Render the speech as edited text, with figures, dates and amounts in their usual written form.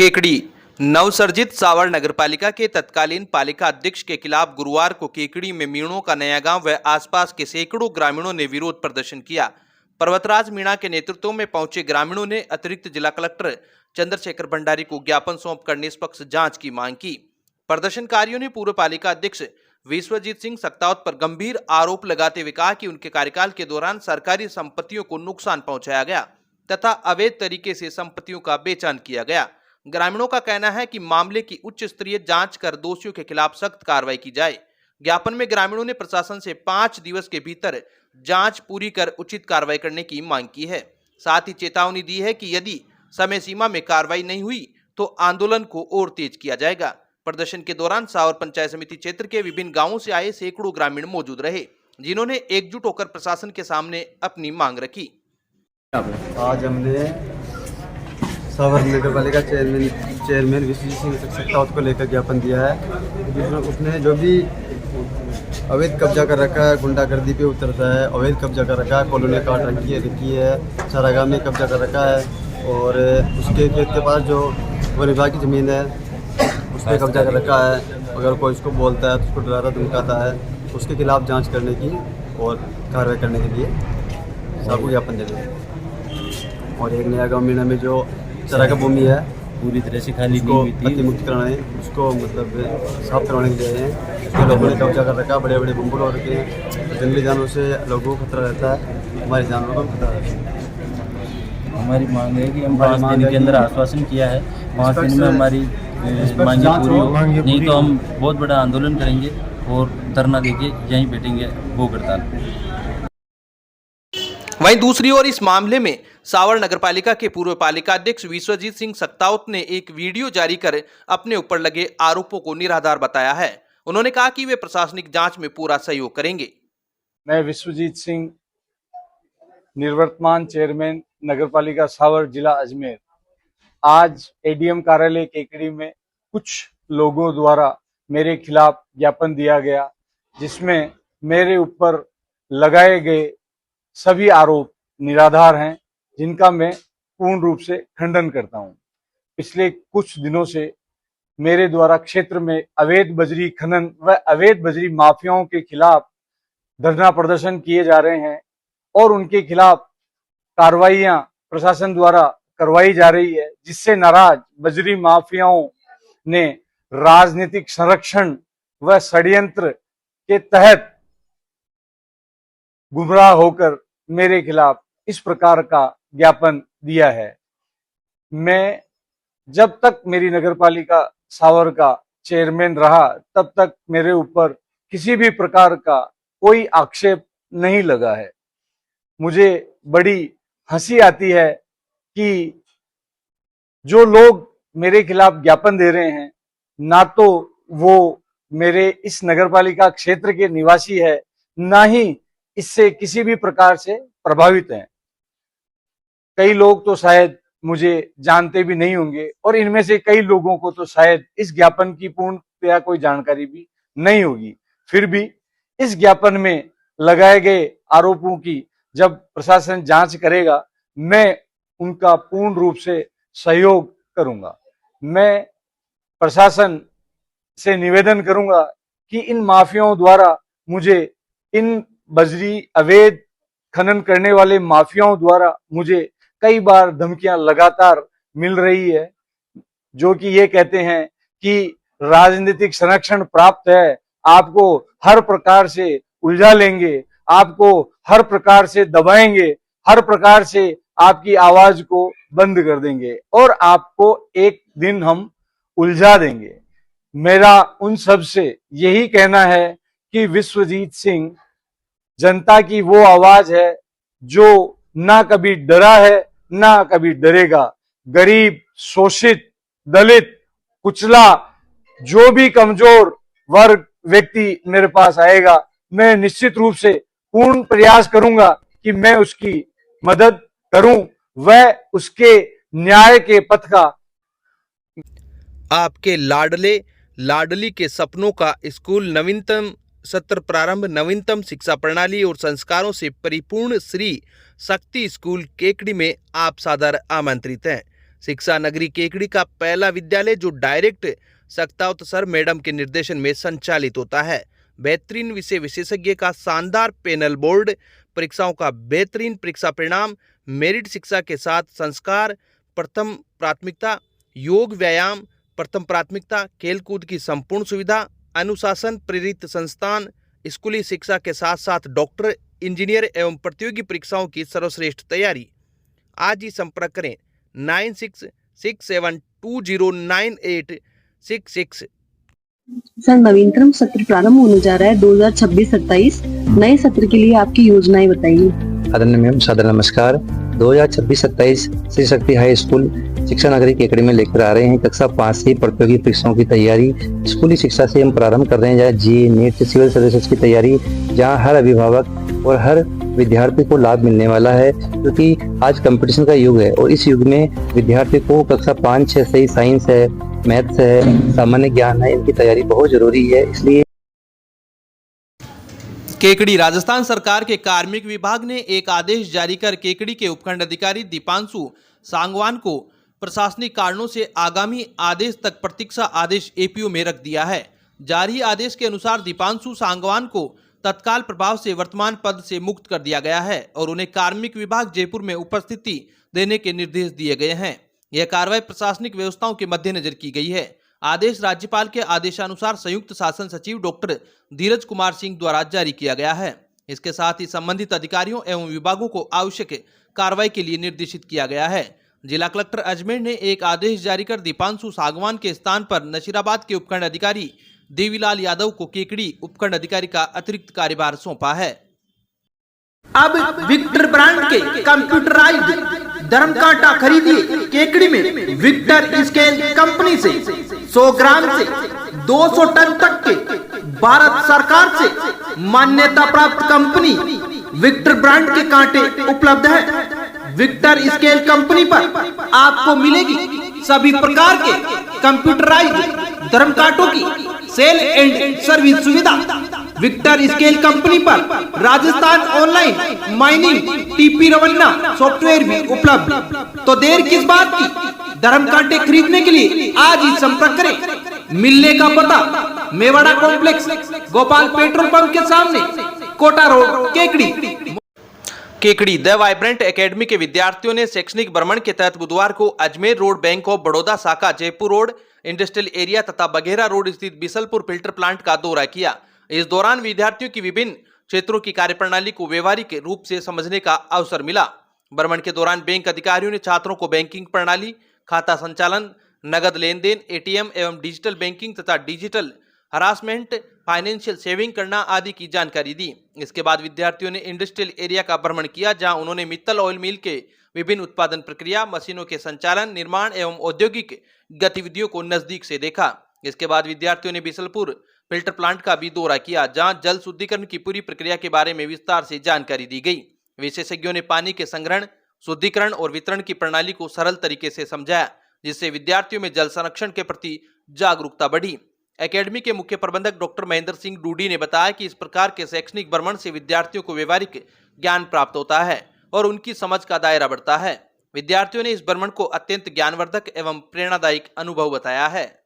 केकड़ी नवसर्जित सावर नगरपालिका के तत्कालीन पालिका अध्यक्ष के खिलाफ गुरुवार को केकड़ी में मीणों का नया गांव व आसपास के सैकड़ों ग्रामीणों ने विरोध प्रदर्शन किया। पर्वतराज मीणा के नेतृत्व में पहुंचे ग्रामीणों ने अतिरिक्त जिला कलेक्टर चंद्रशेखर भंडारी को ज्ञापन सौंपकर निष्पक्ष जांच की मांग की। प्रदर्शनकारियों ने पूर्व पालिका अध्यक्ष विश्वजीत सिंह सक्तावत पर गंभीर आरोप लगाते हुए कहा कि उनके कार्यकाल के दौरान सरकारी संपत्तियों को नुकसान पहुंचाया गया तथा अवैध तरीके से संपत्तियों का बेचान किया गया। ग्रामीणों का कहना है कि मामले की उच्च स्तरीय जांच कर दोषियों के खिलाफ सख्त कार्रवाई की जाए। ज्ञापन में ग्रामीणों ने प्रशासन से 5 दिवस के भीतर जांच पूरी कर उचित कार्रवाई करने की मांग की है। साथ ही चेतावनी दी है कि यदि समय सीमा में कार्रवाई नहीं हुई तो आंदोलन को और तेज किया जाएगा। प्रदर्शन के दौरान सावर पंचायत समिति क्षेत्र के विभिन्न गांवों से आए सैकड़ों ग्रामीण मौजूद रहे, जिन्होंने एकजुट होकर प्रशासन के सामने अपनी मांग रखी। आज हमने सावर नगरपालिका चेयरमैन विश्वजीत सिंह सक्तावत को लेकर ज्ञापन दिया है, जिसमें उसने जो भी अवैध कब्जा कर रखा है, गुंडागर्दी पे उतरता है, अवैध कब्जा कर रखा है, कॉलोनी काट रखी है, चारागाह में कब्जा कर रखा है और उसके खेत के पास जो वन विभाग की ज़मीन है उस पर कब्जा कर रखा है। अगर कोई उसको बोलता है तो उसको डराता धमकाता है, उसके खिलाफ जाँच करने की और कार्रवाई करने के लिए सबको ज्ञापन दे दें। और एक नया गाँव मीणा में जो चारागाह भूमि है पूरी तरह से खाली उसको अति मुक्त कराने, उसको मतलब साफ करवाने के लिए हैं। उसके लोगों ने कब्जा कर रखा है, बड़े बड़े बम्बू और रखे हैं। जंगली जानवरों से लोगों को खतरा रहता है, हमारे जानवरों को खतरा रहता है। हमारी मांग है कि हम 5 दिन के अंदर आश्वासन किया है, 5 दिन में हमारी मांगे पूरी हो, नहीं तो हम बहुत बड़ा आंदोलन करेंगे और धरना देके यहीं बैठेंगे भूख हड़ताल। वहीं दूसरी ओर इस मामले में सावर नगरपालिका के पूर्व पालिका अध्यक्ष विश्वजीत सिंह सक्तावत ने एक वीडियो जारी कर अपने ऊपर लगे आरोपों को निराधार बताया है। उन्होंने कहा कि वे प्रशासनिक जांच में पूरा सहयोग करेंगे। मैं विश्वजीत सिंह, निवर्तमान चेयरमैन नगरपालिका सावर जिला अजमेर, आज एडीएम कार्यालय केकड़ी में कुछ लोगों द्वारा मेरे खिलाफ ज्ञापन दिया गया, जिसमें मेरे ऊपर लगाए गए सभी आरोप निराधार हैं, जिनका मैं पूर्ण रूप से खंडन करता हूं। पिछले कुछ दिनों से मेरे द्वारा क्षेत्र में अवैध बजरी खनन व अवैध बजरी माफियाओं के खिलाफ धरना प्रदर्शन किए जा रहे हैं और उनके खिलाफ कार्रवाइयां प्रशासन द्वारा करवाई जा रही है, जिससे नाराज बजरी माफियाओं ने राजनीतिक संरक्षण व षड्यंत्र के तहत गुमराह होकर मेरे खिलाफ इस प्रकार का ज्ञापन दिया है। मैं जब तक मेरी नगरपालिका सावर का चेयरमैन रहा तब तक मेरे ऊपर किसी भी प्रकार का कोई आक्षेप नहीं लगा है। मुझे बड़ी हंसी आती है कि जो लोग मेरे खिलाफ ज्ञापन दे रहे हैं, ना तो वो मेरे इस नगरपालिका क्षेत्र के निवासी है, ना ही इससे किसी भी प्रकार से प्रभावित हैं। कई लोग तो शायद मुझे जानते भी नहीं होंगे और इनमें से कई लोगों को तो शायद इस ज्ञापन की पूर्णतया कोई जानकारी भी नहीं होगी। फिर भी इस ज्ञापन में लगाए गए आरोपों की जब प्रशासन जांच करेगा, मैं उनका पूर्ण रूप से सहयोग करूंगा। मैं प्रशासन से निवेदन करूंगा कि इन माफियाओं द्वारा मुझे, इन बजरी अवैध खनन करने वाले माफियाओं द्वारा मुझे कई बार धमकियां लगातार मिल रही है, जो कि ये कहते हैं कि राजनीतिक संरक्षण प्राप्त है, आपको हर प्रकार से उलझा लेंगे, आपको हर प्रकार से दबाएंगे, हर प्रकार से आपकी आवाज को बंद कर देंगे और आपको एक दिन हम उलझा देंगे। मेरा उन सब से यही कहना है कि विश्वजीत सिंह जनता की वो आवाज है जो ना कभी डरा है ना कभी डरेगा। गरीब, शोषित, दलित, कुचला, जो भी कमजोर वर्ग व्यक्ति मेरे पास आएगा, मैं निश्चित रूप से पूर्ण प्रयास करूंगा कि मैं उसकी मदद करूं, वह उसके न्याय के पथ का। आपके लाडले लाडली के सपनों का स्कूल नवीनतम सत्र प्रारंभ, नवीनतम शिक्षा प्रणाली और संस्कारों से परिपूर्ण श्री शक्ति स्कूल केकड़ी में आप सादर आमंत्रित हैं। शिक्षा नगरी केकड़ी का पहला विद्यालय जो डायरेक्ट सक्तावत सर मैडम के निर्देशन में संचालित होता है। बेहतरीन विषय विशेषज्ञ का शानदार पैनल, बोर्ड परीक्षाओं का बेहतरीन परीक्षा परिणाम, मेरिट शिक्षा के साथ संस्कार प्रथम प्राथमिकता, योग व्यायाम प्रथम प्राथमिकता, खेलकूद की संपूर्ण सुविधा, अनुशासन प्रेरित संस्थान, स्कूली शिक्षा के साथ साथ डॉक्टर, इंजीनियर एवं प्रतियोगी परीक्षाओं की सर्वश्रेष्ठ तैयारी। आज ही संपर्क करें 9667209866। सर, नवीनतम सत्र प्रारंभ होने जा रहा है 2026-27। नए सत्र के लिए आपकी योजनाएं बताइए। आदरणीय मैम, सादर नमस्कार। 2026-27 श्री शक्ति हाई स्कूल शिक्षा नगरी केकड़ी में लेकर आ रहे हैं कक्षा 5 से प्रतियोगी परीक्षाओं की तैयारी। स्कूली शिक्षा से हम प्रारंभ कर रहे हैं जहाँ जी नीट सिविल सर्विसेज की तैयारी, जहाँ हर अभिभावक और हर विद्यार्थी को लाभ मिलने वाला है, क्योंकि आज कंपटीशन का युग है और इस युग में विद्यार्थी को कक्षा 5-6 से ही साइंस है, मैथ्स है, सामान्य ज्ञान है, इनकी तैयारी बहुत जरूरी है। इसलिए केकड़ी राजस्थान सरकार के कार्मिक विभाग ने एक आदेश जारी कर केकड़ी के उपखंड अधिकारी दीपांशु सांगवान को प्रशासनिक कारणों से आगामी आदेश तक प्रतीक्षा आदेश एपीओ में रख दिया है। जारी आदेश के अनुसार दीपांशु सांगवान को तत्काल प्रभाव से वर्तमान पद से मुक्त कर दिया गया है और उन्हें कार्मिक विभाग जयपुर में उपस्थिति देने के निर्देश दिए गए हैं। यह कार्रवाई प्रशासनिक व्यवस्थाओं के मद्देनजर की गई है। आदेश राज्यपाल के आदेशानुसार संयुक्त शासन सचिव डॉक्टर धीरज कुमार सिंह द्वारा जारी किया गया है। इसके साथ ही संबंधित अधिकारियों एवं विभागों को आवश्यक कार्रवाई के लिए निर्देशित किया गया है। जिला कलेक्टर अजमेर ने एक आदेश जारी कर दीपांशु सांगवान के स्थान पर नशीराबाद के उपखंड अधिकारी देवीलाल यादव को केकड़ी उपखंड अधिकारी का अतिरिक्त कार्यभार सौंपा है। अब विक्टर ब्रांड के कंप्यूटराइज्ड धर्म कांटा खरीदिए केकड़ी में विक्टर स्केल कंपनी से 100 ग्राम से 200 टन तक के भारत सरकार से मान्यता प्राप्त कंपनी विक्टर ब्रांड के कांटे उपलब्ध है। विक्टर स्केल कंपनी पर आपको मिलेगी सभी प्रकार के कंप्यूटराइज्ड धर्म कांटों की सेल एंड सर्विस सुविधा। विक्टर स्केल कंपनी पर Rajasthan online mining TP Revanna software भी उपलब्ध। तो देर किस बात की, धर्म कांटे खरीदने के लिए आज ही संपर्क करें। मिलने का पता Mewada complex, Gopal petrol pump के सामने, Kota road, Kekri. Kekri the vibrant academy के विद्यार्थियों ने शैक्षणिक भ्रमण के तहत बुधवार को Ajmer road, bank of Baroda शाखा, जयपुर रोड, इंडस्ट्रियल एरिया तथा बघेरा रोड स्थित बिसलपुर फिल्टर प्लांट का दौरा किया। इस दौरान विद्यार्थियों की विभिन्न क्षेत्रों की कार्यप्रणाली को व्यवहारिक रूप से समझने का अवसर मिला। भ्रमण के दौरान बैंक अधिकारियों ने छात्रों को बैंकिंग प्रणाली, खाता संचालन, नगद लेन देन, एटीएम एवं डिजिटल बैंकिंग तथा डिजिटल हरासमेंट, फाइनेंशियल सेविंग करना आदि की जानकारी दी। इसके बाद विद्यार्थियों ने इंडस्ट्रियल एरिया का भ्रमण किया, जहां उन्होंने मित्तल ऑयल मिल के विभिन्न उत्पादन प्रक्रिया, मशीनों के संचालन, निर्माण एवं औद्योगिक गतिविधियों को नजदीक से देखा। इसके बाद विद्यार्थियों ने बिसलपुर फिल्टर प्लांट का भी दौरा किया, जहां जल शुद्धिकरण की पूरी प्रक्रिया के बारे में विस्तार से जानकारी दी गई। विशेषज्ञों ने पानी के संग्रहण, शुद्धिकरण और वितरण की प्रणाली को सरल तरीके से समझाया, जिससे विद्यार्थियों में जल संरक्षण के प्रति जागरूकता बढ़ी। एकेडमी के मुख्य प्रबंधक डॉक्टर महेंद्र सिंह डूडी ने बताया कि इस प्रकार के शैक्षणिक भ्रमण से विद्यार्थियों को व्यवहारिक ज्ञान प्राप्त होता है और उनकी समझ का दायरा बढ़ता है। विद्यार्थियों ने इस भ्रमण को अत्यंत ज्ञानवर्धक एवं प्रेरणादायक अनुभव बताया है।